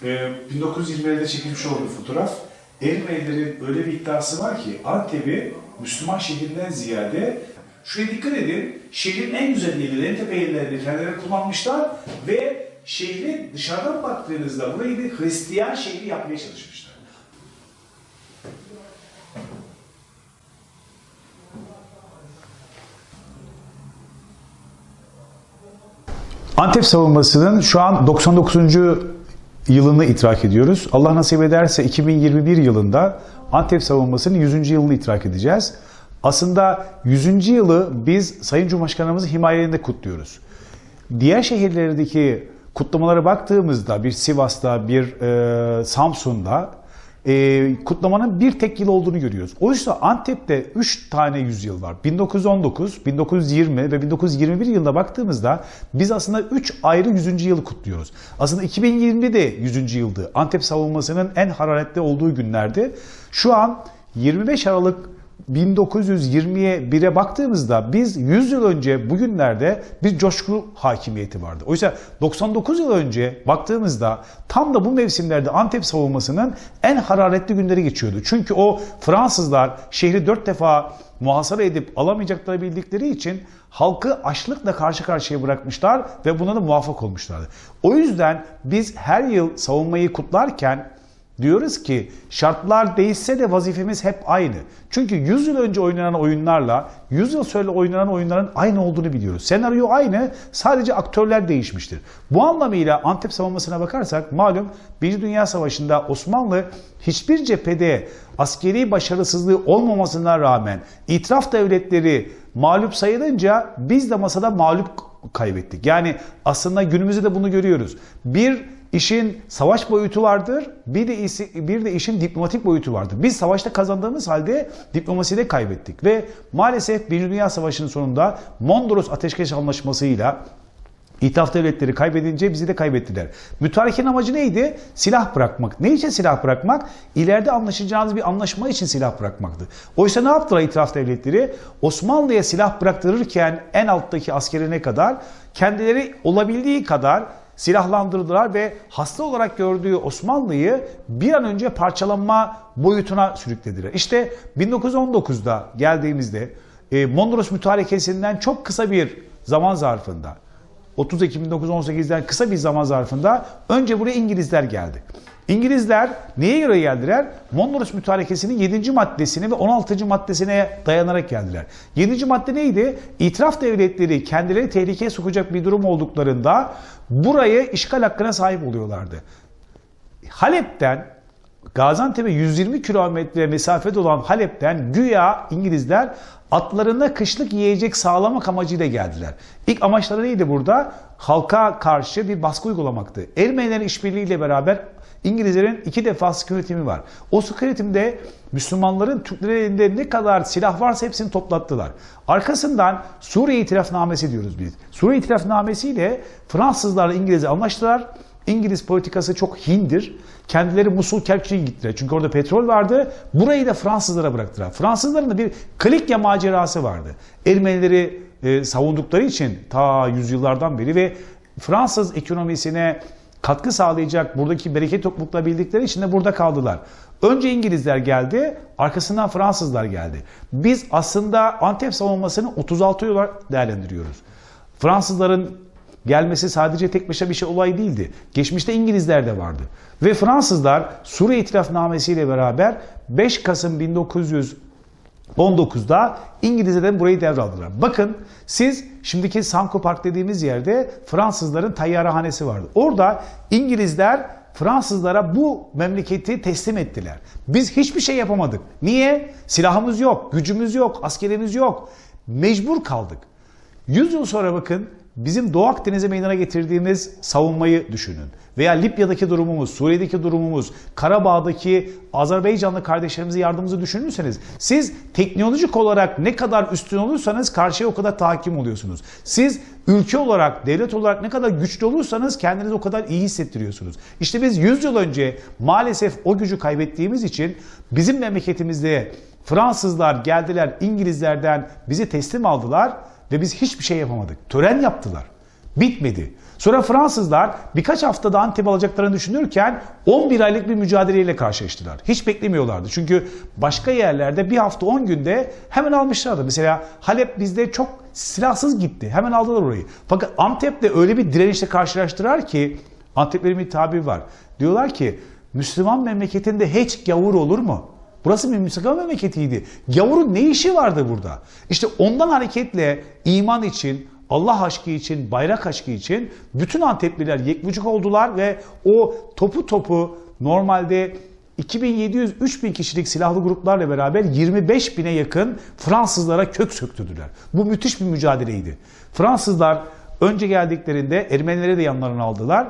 1920'lerde çekilmiş olduğu fotoğraf. Ermenilerin öyle bir iddiası var ki Antep'i Müslüman şehrinden ziyade, şuraya dikkat edin, şehrin en güzel yerleri, en tepe yerlerini kendileri kullanmışlar ve şehri dışarıdan baktığınızda burayı bir Hristiyan şehri yapmaya çalışmışlar. Antep savunmasının şu an 99. yılını idrak ediyoruz. Allah nasip ederse 2021 yılında Antep savunmasının 100. yılını idrak edeceğiz. Aslında 100. yılı biz Sayın Cumhurbaşkanımızın himayelerinde kutluyoruz. Diğer şehirlerdeki kutlamalara baktığımızda bir Sivas'ta, bir Samsun'da kutlamanın bir tek yıl olduğunu görüyoruz. Oysa Antep'te 3 tane yüzyıl var. 1919, 1920 ve 1921 yılına baktığımızda biz aslında 3 ayrı 100. yılı kutluyoruz. Aslında 2020 de 100. yıldı. Antep savunmasının en hararetli olduğu günlerdi. Şu an 25 Aralık 1920'ye 1'e baktığımızda biz 100 yıl önce bugünlerde bir coşku hakimiyeti vardı. Oysa 99 yıl önce baktığımızda tam da bu mevsimlerde Antep savunmasının en hararetli günleri geçiyordu. Çünkü o Fransızlar şehri 4 defa muhasara edip alamayacakları bildikleri için halkı açlıkla karşı karşıya bırakmışlar ve buna da muvaffak olmuşlardı. O yüzden biz her yıl savunmayı kutlarken diyoruz ki şartlar değişse de vazifemiz hep aynı. Çünkü 100 yıl önce oynanan oyunlarla 100 yıl sonra oynanan oyunların aynı olduğunu biliyoruz. Senaryo aynı, sadece aktörler değişmiştir. Bu anlamıyla Antep savunmasına bakarsak malum 1. Dünya Savaşı'nda Osmanlı hiçbir cephede askeri başarısızlığı olmamasına rağmen itiraf devletleri mağlup sayılınca biz de masada mağlup kaybettik. Yani aslında günümüzde de bunu görüyoruz. Bir İşin savaş boyutu vardır, bir de işin diplomatik boyutu vardır. Biz savaşta kazandığımız halde diplomaside kaybettik ve maalesef 1. Dünya Savaşı'nın sonunda Mondros Ateşkes Anlaşması'yla İtilaf devletleri kaybedince bizi de kaybettiler. Mütarekenin amacı neydi? Silah bırakmak. Ne için silah bırakmak? İleride anlaşacağınız bir anlaşma için silah bırakmaktı. Oysa ne yaptılar İtilaf devletleri? Osmanlı'ya silah bıraktırırken en alttaki askerine kadar kendileri olabildiği kadar silahlandırdılar ve hasta olarak gördüğü Osmanlı'yı bir an önce parçalanma boyutuna sürüklediler. İşte 1919'da geldiğimizde Mondros Mütarekesi'nden çok kısa bir zaman zarfında, 30 Ekim 1918'den kısa bir zaman zarfında önce buraya İngilizler geldi. İngilizler neye göre geldiler? Mondros Mütarekesi'nin 7. maddesine ve 16. maddesine dayanarak geldiler. 7. madde neydi? İtiraf devletleri kendileri tehlikeye sokacak bir durum olduklarında burayı işgal hakkına sahip oluyorlardı. Halep'ten Gaziantep'e 120 kilometre mesafede olan Halep'ten güya İngilizler atlarına kışlık yiyecek sağlamak amacıyla geldiler. İlk amaçları neydi burada? Halka karşı bir baskı uygulamaktı. Ermenilerin işbirliğiyle beraber İngilizlerin 2 defa sıkı yönetimi var. O sıkı yönetimde Müslümanların Türklerin elinde ne kadar silah varsa hepsini toplattılar. Arkasından Suriye İtilafnamesi diyoruz biz. Suriye İtilafnamesi ile Fransızlarla İngiliz'e anlaştılar. İngiliz politikası çok hindir. Kendileri Musul Kerkük'e gittiler. Çünkü orada petrol vardı. Burayı da Fransızlara bıraktılar. Fransızların da bir Klikya macerası vardı. Ermenileri savundukları için ta yüzyıllardan beri ve Fransız ekonomisine katkı sağlayacak buradaki bereket toplulukla bildikleri için de burada kaldılar. Önce İngilizler geldi, arkasından Fransızlar geldi. Biz aslında Antep savunmasını 36 yıl olarak değerlendiriyoruz. Fransızların gelmesi sadece tek başına bir şey olay değildi. Geçmişte İngilizler de vardı. Ve Fransızlar Suriye İtilafnamesi ile beraber 5 Kasım 1919'da İngilizlerden burayı devraldılar. Bakın siz şimdiki Sanko Park dediğimiz yerde Fransızların tayyarahanesi vardı. Orada İngilizler Fransızlara bu memleketi teslim ettiler. Biz hiçbir şey yapamadık. Niye? Silahımız yok, gücümüz yok, askerimiz yok. Mecbur kaldık. 100 yıl sonra bakın bizim Doğu Akdeniz'e meydana getirdiğimiz savunmayı düşünün. Veya Libya'daki durumumuz, Suriye'deki durumumuz, Karabağ'daki Azerbaycanlı kardeşlerimize yardımımızı düşünürseniz siz teknolojik olarak ne kadar üstün olursanız karşıya o kadar tahakküm oluyorsunuz. Siz ülke olarak, devlet olarak ne kadar güçlü olursanız kendinizi o kadar iyi hissettiriyorsunuz. İşte biz 100 yıl önce maalesef o gücü kaybettiğimiz için bizim memleketimizde Fransızlar geldiler, İngilizlerden bizi teslim aldılar ve biz hiçbir şey yapamadık. Tören yaptılar. Bitmedi. Sonra Fransızlar birkaç haftada Antep'i alacaklarını düşünürken 11 aylık bir mücadeleyle karşılaştılar. Hiç beklemiyorlardı. Çünkü başka yerlerde bir hafta 10 günde hemen almışlardı. Mesela Halep bizde çok silahsız gitti. Hemen aldılar orayı. Fakat Antep'te öyle bir direnişle karşılaştılar ki, Anteplerin bir tabiri var. Diyorlar ki Müslüman memleketinde hiç gavur olur mu? Burası bir Müslüman memleketiydi. Gavurun ne işi vardı burada? İşte ondan hareketle iman için, Allah aşkı için, bayrak aşkı için bütün Antepliler yekvücük oldular ve o topu normalde 2700-3000 kişilik silahlı gruplarla beraber 25.000'e yakın Fransızlara kök söktürdüler. Bu müthiş bir mücadeleydi. Fransızlar önce geldiklerinde Ermenilere de yanlarına aldılar.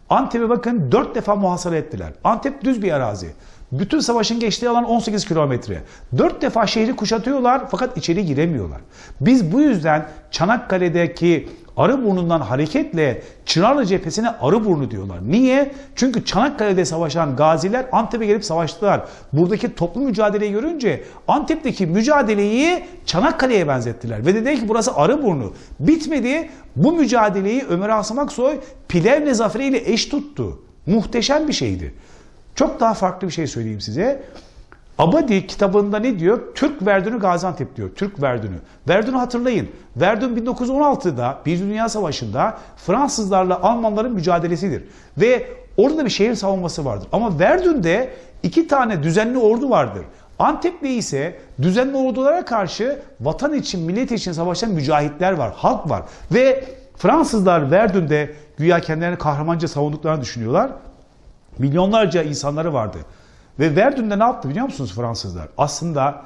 Antep'e bakın 4 defa muhasara ettiler. Antep düz bir arazi. Bütün savaşın geçtiği alan 18 kilometre. 4 defa şehri kuşatıyorlar fakat içeri giremiyorlar. Biz bu yüzden Çanakkale'deki Arıburnu'ndan hareketle Çınarlı cephesine Arıburnu diyorlar. Niye? Çünkü Çanakkale'de savaşan gaziler Antep'e gelip savaştılar. Buradaki toplu mücadeleyi görünce Antep'teki mücadeleyi Çanakkale'ye benzettiler. Ve dediler ki burası Arıburnu. Bitmedi. Bu mücadeleyi Ömer Asım Aksoy Plevne Zaferi ile eş tuttu. Muhteşem bir şeydi. Çok daha farklı bir şey söyleyeyim size. Abadi kitabında ne diyor? Türk Verdünü Gaziantep diyor. Türk Verdünü. Verdünü hatırlayın. Verdün 1916'da Bir Dünya Savaşı'nda Fransızlarla Almanların mücadelesidir. Ve orada bir şehir savunması vardır. Ama Verdün'de 2 tane düzenli ordu vardır. Antep'te ise düzenli ordulara karşı vatan için, millet için savaşan mücahitler var, halk var. Ve Fransızlar Verdün'de güya kendilerini kahramanca savunduklarını düşünüyorlar. Milyonlarca insanları vardı. Ve Verdün'de ne yaptı biliyor musunuz Fransızlar? Aslında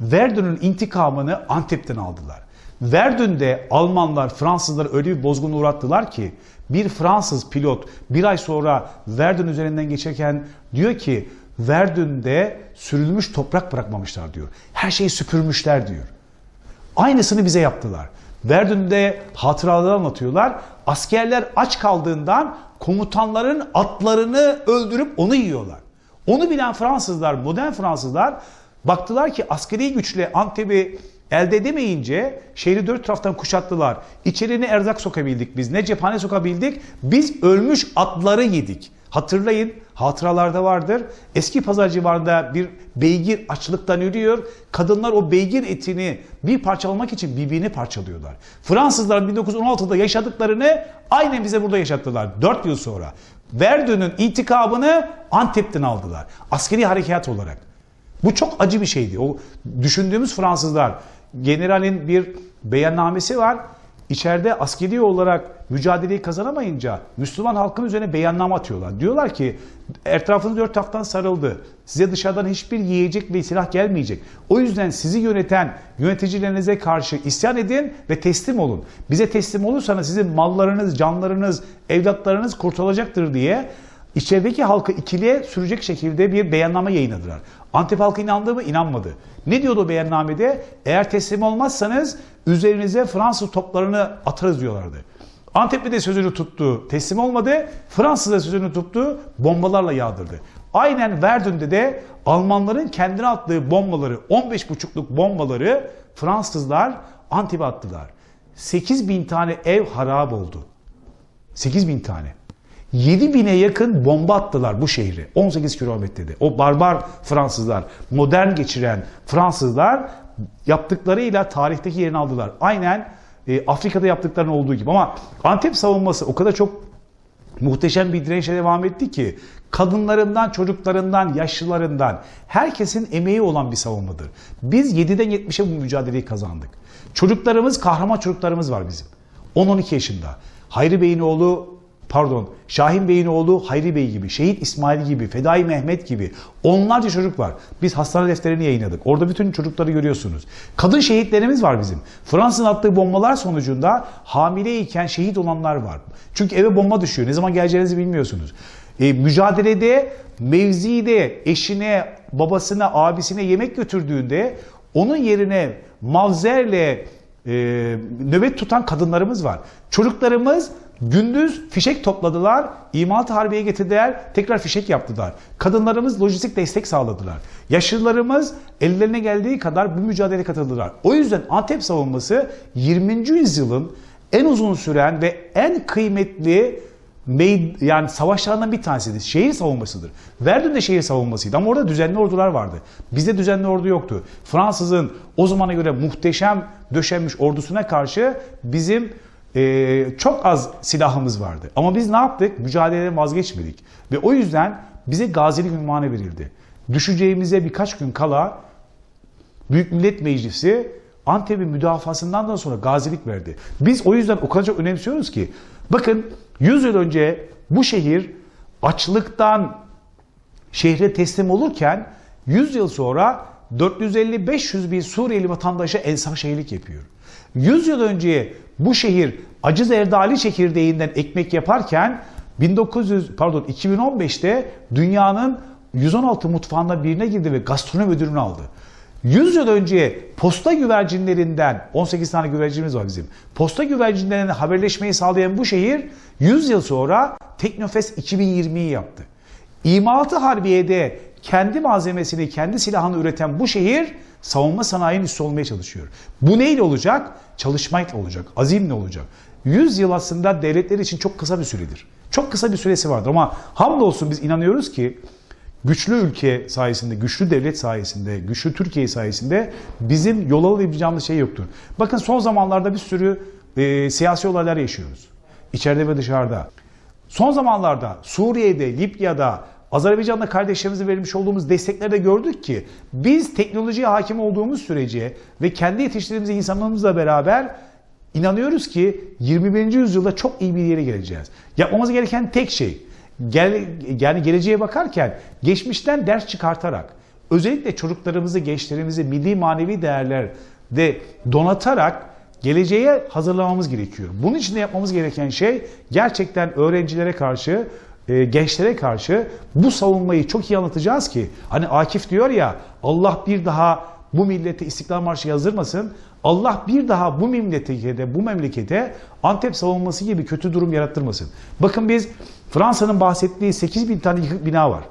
Verdün'ün intikamını Antep'ten aldılar. Verdün'de Almanlar Fransızları öyle bir bozguna uğrattılar ki bir Fransız pilot bir ay sonra Verdün üzerinden geçerken diyor ki Verdün'de sürülmüş toprak bırakmamışlar diyor. Her şeyi süpürmüşler diyor. Aynısını bize yaptılar. Verdün'de hatıraları anlatıyorlar. Askerler aç kaldığından komutanların atlarını öldürüp onu yiyorlar. Onu bilen Fransızlar, modern Fransızlar baktılar ki askeri güçle Antep'i elde edemeyince şehri 4 taraftan kuşattılar. İçeri ne erzak sokabildik biz, ne cephane sokabildik. Biz ölmüş atları yedik. Hatırlayın, hatıralarda vardır. Eski Pazar civarında bir beygir açlıktan ölüyor. Kadınlar o beygir etini bir parçalamak için birbirini parçalıyorlar. Fransızlar 1916'da yaşadıklarını aynen bize burada yaşattılar 4 yıl sonra. Verdün'ün intikamını Antep'ten aldılar. Askeri harekat olarak. Bu çok acı bir şeydi. O düşündüğümüz Fransızlar, generalin bir beyannamesi var. İçeride askeri olarak mücadeleyi kazanamayınca Müslüman halkın üzerine beyanname atıyorlar. Diyorlar ki etrafınız 4 taraftan sarıldı. Size dışarıdan hiçbir yiyecek ve silah gelmeyecek. O yüzden sizi yöneten yöneticilerinize karşı isyan edin ve teslim olun. Bize teslim olursanız sizin mallarınız, canlarınız, evlatlarınız kurtulacaktır diye içerideki halkı ikiliye sürecek şekilde bir beyanname yayınladılar. Antep halkı inandı mı? İnanmadı. Ne diyordu o beyannamede? Eğer teslim olmazsanız üzerinize Fransız toplarını atarız diyorlardı. Antepli de sözünü tuttu, teslim olmadı. Fransız da sözünü tuttu, bombalarla yağdırdı. Aynen Verdün'de de Almanların kendine attığı bombaları, 15,5'luk bombaları Fransızlar Antep'e attılar. 8.000 tane ev harap oldu. 8.000 tane. 7.000'e yakın bomba attılar bu şehri. 18 kilometrede. O barbar Fransızlar, modern geçiren Fransızlar yaptıklarıyla tarihteki yerini aldılar. Aynen Afrika'da yaptıklarının olduğu gibi. Ama Antep savunması o kadar çok muhteşem bir direnişe devam etti ki kadınlarından, çocuklarından, yaşlılarından herkesin emeği olan bir savunmadır. Biz 7'den 70'e bu mücadeleyi kazandık. Çocuklarımız, kahraman çocuklarımız var bizim. 10-12 yaşında. Hayri Bey'in oğlu Şahin Bey'in oğlu Hayri Bey gibi, Şehit İsmail gibi, Fedai Mehmet gibi onlarca çocuk var. Biz hastane defterini yayınladık. Orada bütün çocukları görüyorsunuz. Kadın şehitlerimiz var bizim. Fransız'ın attığı bombalar sonucunda hamileyken şehit olanlar var. Çünkü eve bomba düşüyor. Ne zaman geleceğinizi bilmiyorsunuz. Mücadelede, mevzide eşine, babasına, abisine yemek götürdüğünde onun yerine mavzerle nöbet tutan kadınlarımız var. Çocuklarımız gündüz fişek topladılar, imalat-ı harbiye getirdiler, tekrar fişek yaptılar. Kadınlarımız lojistik destek sağladılar. Yaşlılarımız ellerine geldiği kadar bu mücadeleye katıldılar. O yüzden Antep savunması 20. yüzyılın en uzun süren ve en kıymetli yani savaşlardan bir tanesidir. Şehir savunmasıdır. Verdun de şehir savunmasıydı ama orada düzenli ordular vardı. Bizde düzenli ordu yoktu. Fransız'ın o zamana göre muhteşem döşenmiş ordusuna karşı bizim çok az silahımız vardı. Ama biz ne yaptık? Mücadeleden vazgeçmedik. Ve o yüzden bize gazilik unvanı verildi. Düşeceğimize birkaç gün kala Büyük Millet Meclisi Antep'in müdafasından da sonra gazilik verdi. Biz o yüzden o kadar çok önemsiyoruz ki bakın 100 yıl önce bu şehir açlıktan şehre teslim olurken 100 yıl sonra 450-500 bin Suriyeli vatandaşa ensar şehirlik yapıyor. 100 yıl önce bu şehir acı zerdali çekirdeğinden ekmek yaparken 2015'te dünyanın 116 mutfağından birine girdi ve gastronomi ödülünü aldı. 100 yıl önce posta güvercinlerinden, 18 tane güvercinimiz var bizim, posta güvercinlerinden haberleşmeyi sağlayan bu şehir 100 yıl sonra Teknofest 2020'yi yaptı. İmalat-ı Harbiye'de kendi malzemesini, kendi silahını üreten bu şehir savunma sanayinin üstü olmaya çalışıyor. Bu neyle olacak? Çalışmayla olacak, azimle olacak. 100 yıl aslında devletler için çok kısa bir süredir. Çok kısa bir süresi vardır ama hamdolsun biz inanıyoruz ki güçlü ülke sayesinde, güçlü devlet sayesinde, güçlü Türkiye sayesinde bizim yol alabileceğimiz şey yoktur. Bakın son zamanlarda bir sürü siyasi olaylar yaşıyoruz. İçeride ve dışarıda. Son zamanlarda Suriye'de, Libya'da, Azerbaycan'da kardeşlerimize verilmiş olduğumuz desteklerde gördük ki biz teknolojiye hakim olduğumuz sürece ve kendi yetiştirdiğimiz insanlarımızla beraber inanıyoruz ki 21. yüzyılda çok iyi bir yere geleceğiz. Yapmamız gereken tek şey yani geleceğe bakarken geçmişten ders çıkartarak özellikle çocuklarımızı, gençlerimizi milli manevi değerlerde donatarak geleceğe hazırlamamız gerekiyor. Bunun için de yapmamız gereken şey gerçekten öğrencilere karşı, gençlere karşı bu savunmayı çok iyi anlatacağız ki hani Akif diyor ya Allah bir daha bu millete İstiklal Marşı yazdırmasın. Allah bir daha bu memlekete Antep savunması gibi kötü durum yarattırmasın. Bakın biz Fransa'nın bahsettiği 8.000 tane yıkık bina var.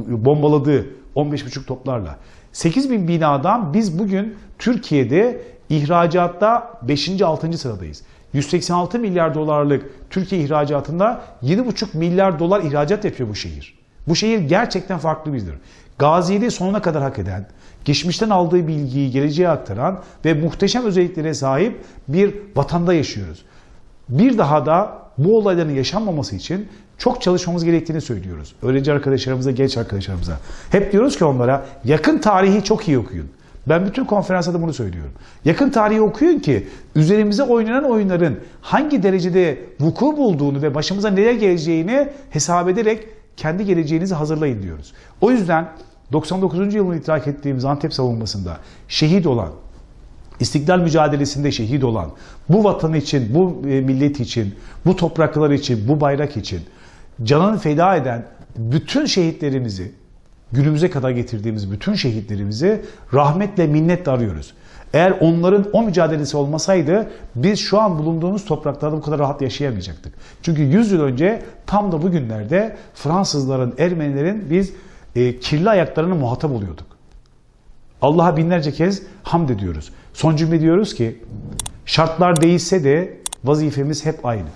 Bombaladığı 15,5 toplarla. 8.000 binadan biz bugün Türkiye'de ihracatta 5. 6. sıradayız. 186 milyar dolarlık Türkiye ihracatında 7,5 milyar dolar ihracat yapıyor bu şehir. Bu şehir gerçekten farklı biridir. Gaziliği sonuna kadar hak eden, geçmişten aldığı bilgiyi geleceğe aktaran ve muhteşem özelliklere sahip bir vatanda yaşıyoruz. Bir daha da bu olayların yaşanmaması için çok çalışmamız gerektiğini söylüyoruz. Öğrenci arkadaşlarımıza, genç arkadaşlarımıza. Hep diyoruz ki onlara yakın tarihi çok iyi okuyun. Ben bütün konferanslarda bunu söylüyorum. Yakın tarihi okuyun ki üzerimize oynanan oyunların hangi derecede vuku bulduğunu ve başımıza neler geleceğini hesap ederek kendi geleceğinizi hazırlayın diyoruz. O yüzden 99. yılını idrak ettiğimiz Antep savunmasında şehit olan, İstiklal mücadelesinde şehit olan, bu vatan için, bu millet için, bu topraklar için, bu bayrak için canını feda eden bütün şehitlerimizi, günümüze kadar getirdiğimiz bütün şehitlerimizi rahmetle, minnetle arıyoruz. Eğer onların o mücadelesi olmasaydı biz şu an bulunduğumuz topraklarda bu kadar rahat yaşayamayacaktık. Çünkü 100 yıl önce tam da bugünlerde Fransızların, Ermenilerin biz kirli ayaklarına muhatap oluyorduk. Allah'a binlerce kez hamd ediyoruz. Son cümle diyoruz ki şartlar değişse de vazifemiz hep aynı.